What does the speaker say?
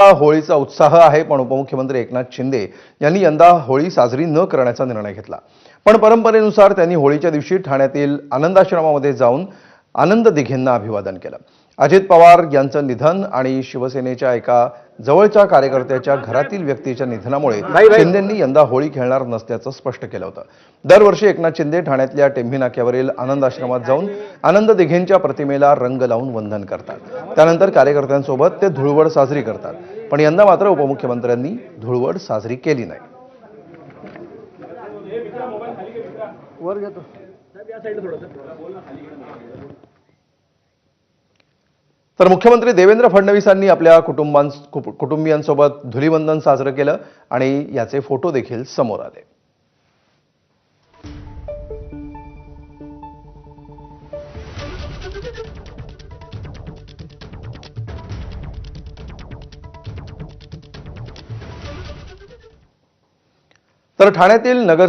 होळीचा उत्साह आहे, पण उपमुख्यमंत्री एकनाथ शिंदे यांनी यंदा होळी साजरी न करण्याचा निर्णय घेतला। पण परंपरेनुसार त्यांनी होळीच्या दिवशी ठाण्यातील आनंदाश्रमामध्ये जाऊन आनंद दिघेंना अभिवादन केलं। अजित पवार यांचं निधन आणि शिवसेनेच्या एका जवळच्या कार्यकर्त्याच्या घरातील व्यक्तीच्या निधनामुळे शिंदेंनी यंदा होळी खेळणार नसल्याचं स्पष्ट केलं होतं। दरवर्षी एकनाथ शिंदे ठाण्यातल्या टेंभी नाक्यावरील आनंद आश्रमात जाऊन आनंद दिघेंच्या प्रतिमेला रंग लावून वंदन करतात। त्यानंतर कार्यकर्त्यांसोबत ते धुळवड साजरी करतात। पण यंदा मात्र उपमुख्यमंत्र्यांनी धुळवड साजरी केली नाही। तर मुख्यमंत्री देवेंद्र फडणवीसांनी आपल्या कुटुंबियांसोबत धुलीवंदन साजरं केलं आणि याचे फोटो देखील समोर आले। तर ठाण्यातील नगरसेवक